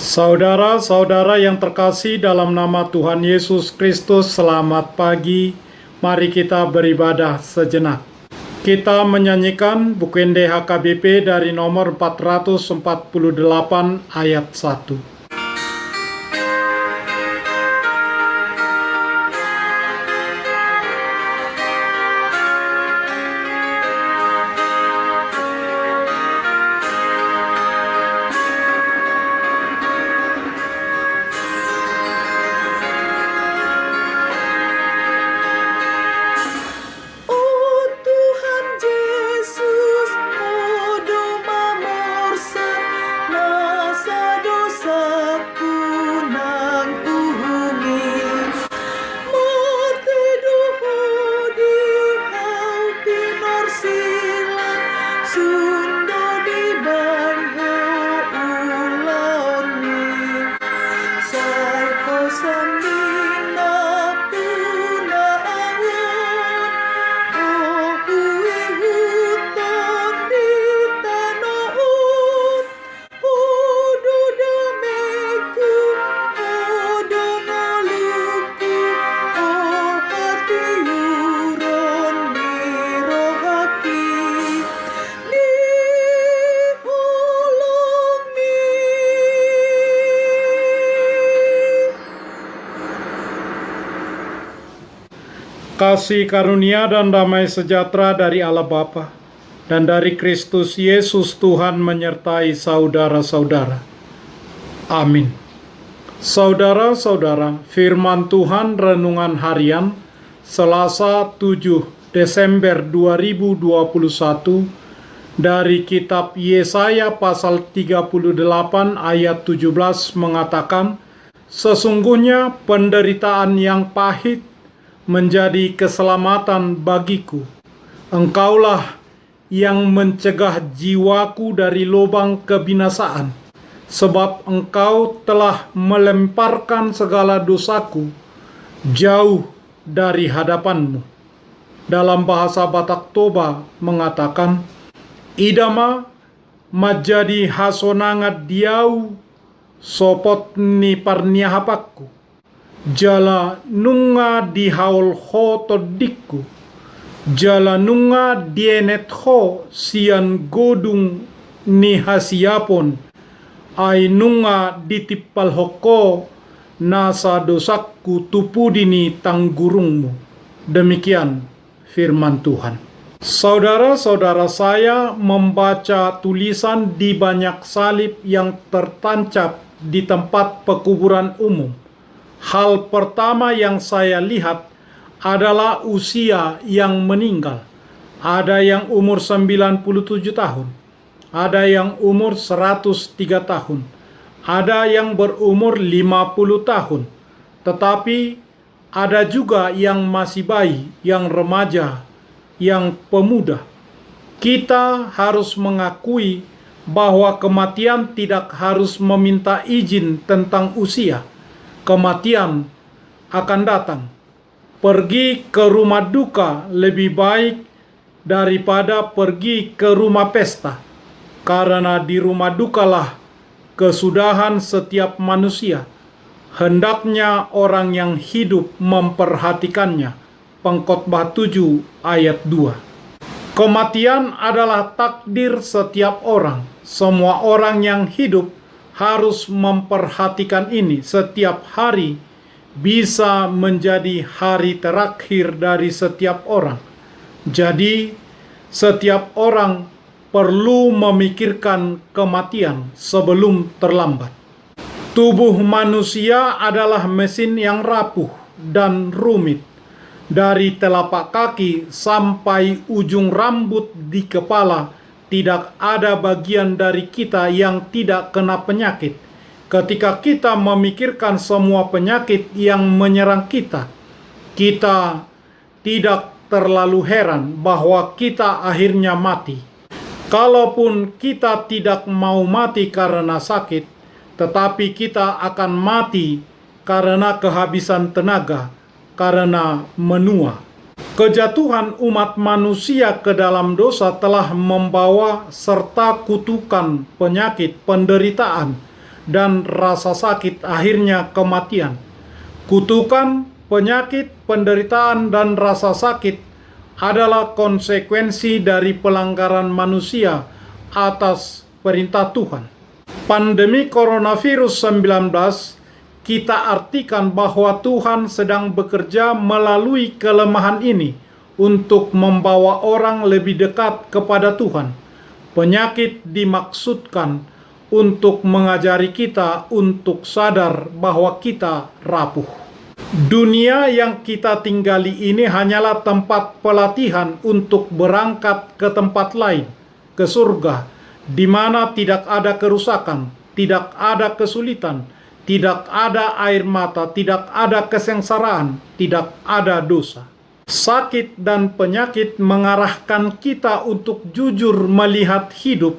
Saudara-saudara yang terkasih dalam nama Tuhan Yesus Kristus, selamat pagi. Mari kita beribadah sejenak. Kita menyanyikan Bukende HKBP dari nomor 448 ayat 1. Kasih karunia dan damai sejahtera dari Allah Bapa dan dari Kristus Yesus Tuhan menyertai saudara-saudara. Amin. Saudara-saudara, firman Tuhan renungan harian Selasa 7 Desember 2021 dari kitab Yesaya pasal 38 ayat 17 mengatakan, "Sesungguhnya penderitaan yang pahit menjadi keselamatan bagiku. Engkaulah yang mencegah jiwaku dari lubang kebinasaan, sebab engkau telah melemparkan segala dosaku jauh dari hadapanmu." Dalam bahasa Batak Toba mengatakan, "Idama majadi hasonangat diau sopot ni parniahapakku. Jala nunga di haul ho todikku, jala nunga dienet ho sian godung ni hasiapon, ay nunga ditipal hoko nasa dosakku tupudini tanggurungmu." Demikian firman Tuhan. Saudara-saudara, saya membaca tulisan di banyak salib yang tertancap di tempat pekuburan umum. Hal pertama yang saya lihat adalah usia yang meninggal. Ada yang umur 97 tahun, ada yang umur 103 tahun, ada yang berumur 50 tahun, tetapi ada juga yang masih bayi, yang remaja, yang pemuda. Kita harus mengakui bahwa kematian tidak harus meminta izin tentang usia. Kematian akan datang. Pergi ke rumah duka lebih baik daripada pergi ke rumah pesta, karena di rumah dukalah kesudahan setiap manusia. Hendaknya orang yang hidup memperhatikannya. Pengkhotbah 7 ayat 2. Kematian adalah takdir setiap orang. Semua orang yang hidup harus memperhatikan ini. Setiap hari bisa menjadi hari terakhir dari setiap orang. Jadi, setiap orang perlu memikirkan kematian sebelum terlambat. Tubuh manusia adalah mesin yang rapuh dan rumit. Dari telapak kaki sampai ujung rambut di kepala, tidak ada bagian dari kita yang tidak kena penyakit. Ketika kita memikirkan semua penyakit yang menyerang kita, kita tidak terlalu heran bahwa kita akhirnya mati. Kalaupun kita tidak mau mati karena sakit, tetapi kita akan mati karena kehabisan tenaga, karena menua. Kejatuhan umat manusia ke dalam dosa telah membawa serta kutukan, penyakit, penderitaan, dan rasa sakit, akhirnya kematian. Kutukan, penyakit, penderitaan, dan rasa sakit adalah konsekuensi dari pelanggaran manusia atas perintah Tuhan. Pandemi coronavirus 19 kita artikan bahwa Tuhan sedang bekerja melalui kelemahan ini untuk membawa orang lebih dekat kepada Tuhan. Penyakit dimaksudkan untuk mengajari kita untuk sadar bahwa kita rapuh. Dunia yang kita tinggali ini hanyalah tempat pelatihan untuk berangkat ke tempat lain, ke surga, di mana tidak ada kerusakan, tidak ada kesulitan, tidak ada air mata, tidak ada kesengsaraan, tidak ada dosa. Sakit dan penyakit mengarahkan kita untuk jujur melihat hidup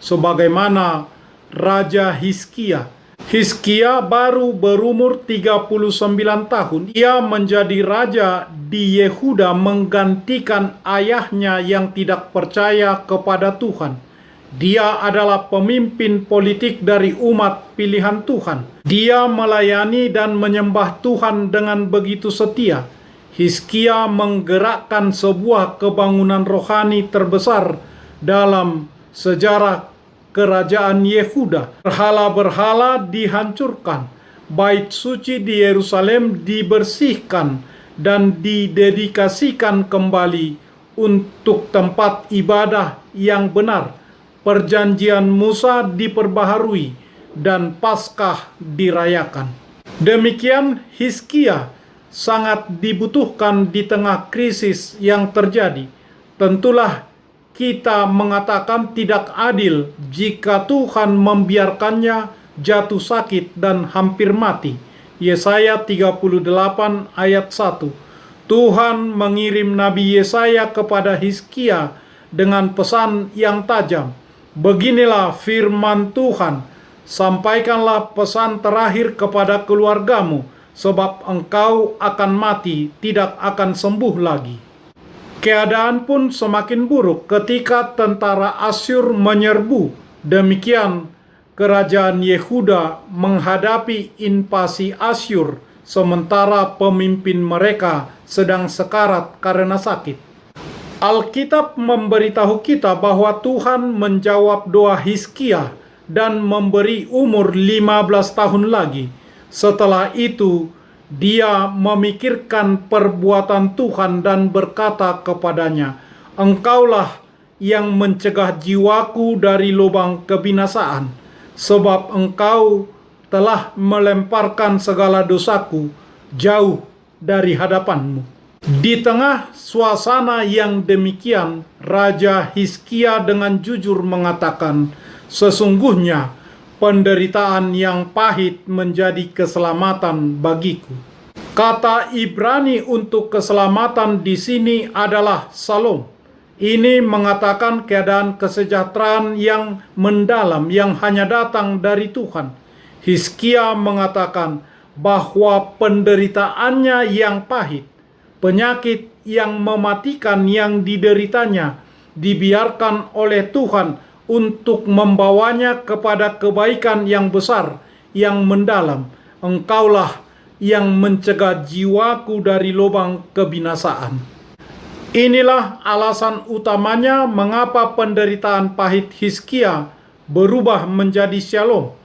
sebagaimana Raja Hizkia. Hizkia baru berumur 39 tahun. Ia menjadi raja di Yehuda menggantikan ayahnya yang tidak percaya kepada Tuhan. Dia adalah pemimpin politik dari umat pilihan Tuhan. Dia melayani dan menyembah Tuhan dengan begitu setia. Hizkia menggerakkan sebuah kebangunan rohani terbesar dalam sejarah kerajaan Yehuda. Berhala-berhala dihancurkan, bait suci di Yerusalem dibersihkan dan didedikasikan kembali untuk tempat ibadah yang benar. Perjanjian Musa diperbaharui dan Paskah dirayakan. Demikian Hizkia sangat dibutuhkan di tengah krisis yang terjadi. Tentulah kita mengatakan tidak adil jika Tuhan membiarkannya jatuh sakit dan hampir mati. Yesaya 38 ayat 1. Tuhan mengirim Nabi Yesaya kepada Hizkia dengan pesan yang tajam. Beginilah firman Tuhan, sampaikanlah pesan terakhir kepada keluargamu, sebab engkau akan mati, tidak akan sembuh lagi. Keadaan pun semakin buruk ketika tentara Asyur menyerbu. Demikian kerajaan Yehuda menghadapi invasi Asyur, sementara pemimpin mereka sedang sekarat karena sakit. Alkitab memberitahu kita bahwa Tuhan menjawab doa Hizkia dan memberi umur 15 tahun lagi. Setelah itu, dia memikirkan perbuatan Tuhan dan berkata kepadanya, "Engkaulah yang mencegah jiwaku dari lubang kebinasaan, sebab engkau telah melemparkan segala dosaku jauh dari hadapanmu." Di tengah suasana yang demikian, Raja Hizkia dengan jujur mengatakan, "Sesungguhnya penderitaan yang pahit menjadi keselamatan bagiku." Kata Ibrani untuk keselamatan di sini adalah Salom. Ini mengatakan keadaan kesejahteraan yang mendalam yang hanya datang dari Tuhan. Hizkia mengatakan bahwa penderitaannya yang pahit, penyakit yang mematikan yang dideritanya, dibiarkan oleh Tuhan untuk membawanya kepada kebaikan yang besar, yang mendalam. Engkaulah yang mencegah jiwaku dari lubang kebinasaan. Inilah alasan utamanya mengapa penderitaan pahit Hizkia berubah menjadi shalom.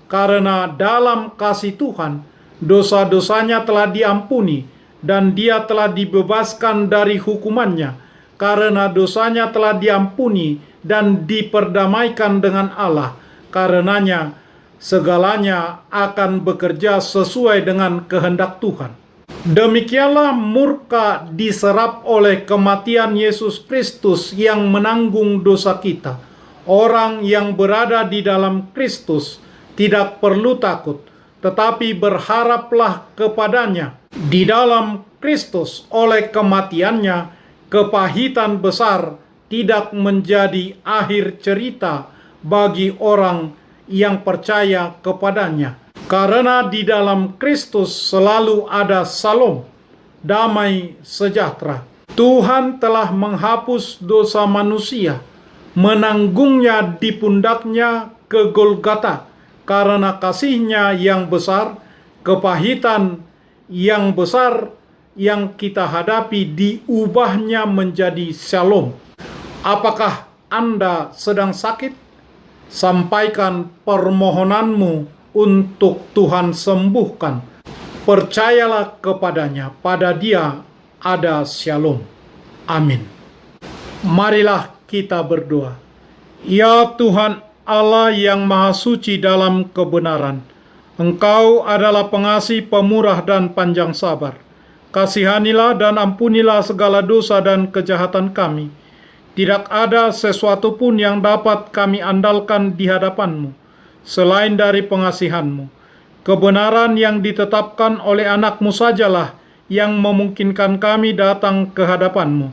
Karena dalam kasih Tuhan, dosa-dosanya telah diampuni, dan dia telah dibebaskan dari hukumannya. Karena dosanya telah diampuni dan diperdamaikan dengan Allah. Karenanya segalanya akan bekerja sesuai dengan kehendak Tuhan. Demikianlah murka diserap oleh kematian Yesus Kristus yang menanggung dosa kita. Orang yang berada di dalam Kristus tidak perlu takut, tetapi berharaplah kepadanya. Di dalam Kristus oleh kematiannya, kepahitan besar tidak menjadi akhir cerita bagi orang yang percaya kepadanya. Karena di dalam Kristus selalu ada salom, damai sejahtera. Tuhan telah menghapus dosa manusia, menanggungnya di pundaknya ke Golgota. karena kasih-Nya yang besar, kepahitan yang besar yang kita hadapi diubahnya menjadi shalom. Apakah Anda sedang sakit? Sampaikan permohonanmu untuk Tuhan sembuhkan. Percayalah kepadanya, pada Dia ada shalom. Amin. Marilah kita berdoa. Ya Tuhan Allah yang Maha Suci dalam kebenaran, Engkau adalah pengasih, pemurah, dan panjang sabar. Kasihanilah dan ampunilah segala dosa dan kejahatan kami. Tidak ada sesuatu pun yang dapat kami andalkan di hadapan-Mu, selain dari pengasihan-Mu. Kebenaran yang ditetapkan oleh anak-Mu sajalah yang memungkinkan kami datang ke hadapan-Mu.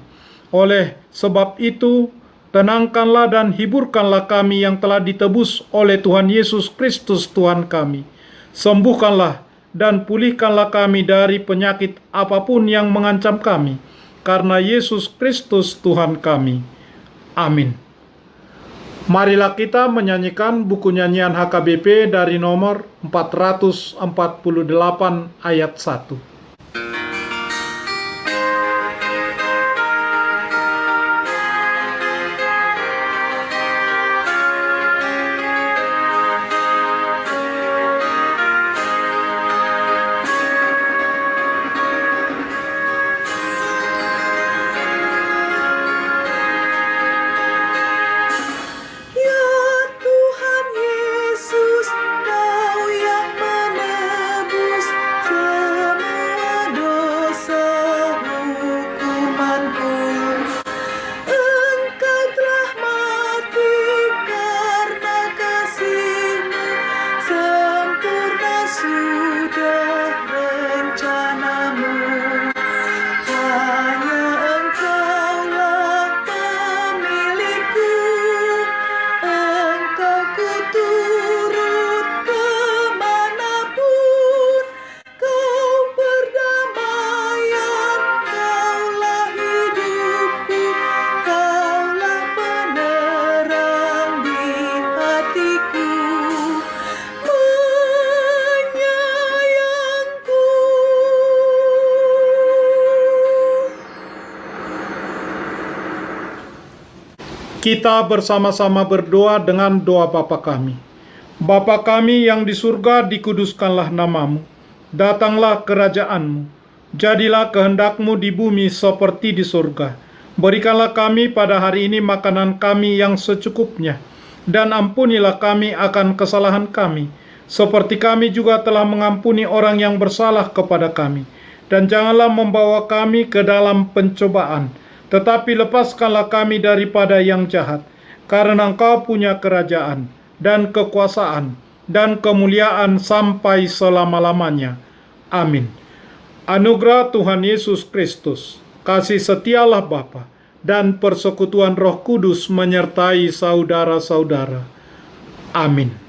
Oleh sebab itu, tenangkanlah dan hiburkanlah kami yang telah ditebus oleh Tuhan Yesus Kristus Tuhan kami. Sembuhkanlah dan pulihkanlah kami dari penyakit apapun yang mengancam kami, karena Yesus Kristus Tuhan kami. Amin. Marilah kita menyanyikan buku nyanyian HKBP dari nomor 448 ayat 1. Kita bersama-sama berdoa dengan doa Bapa kami. Bapa kami yang di surga, dikuduskanlah nama-Mu. Datanglah kerajaan-Mu. Jadilah kehendak-Mu di bumi seperti di surga. Berikanlah kami pada hari ini makanan kami yang secukupnya. Dan ampunilah kami akan kesalahan kami, seperti kami juga telah mengampuni orang yang bersalah kepada kami. Dan janganlah membawa kami ke dalam pencobaan, tetapi lepaskanlah kami daripada yang jahat, karena Engkau punya kerajaan, dan kekuasaan, dan kemuliaan sampai selama-lamanya. Amin. Anugerah Tuhan Yesus Kristus, kasih setialah Bapa, dan persekutuan Roh Kudus menyertai saudara-saudara. Amin.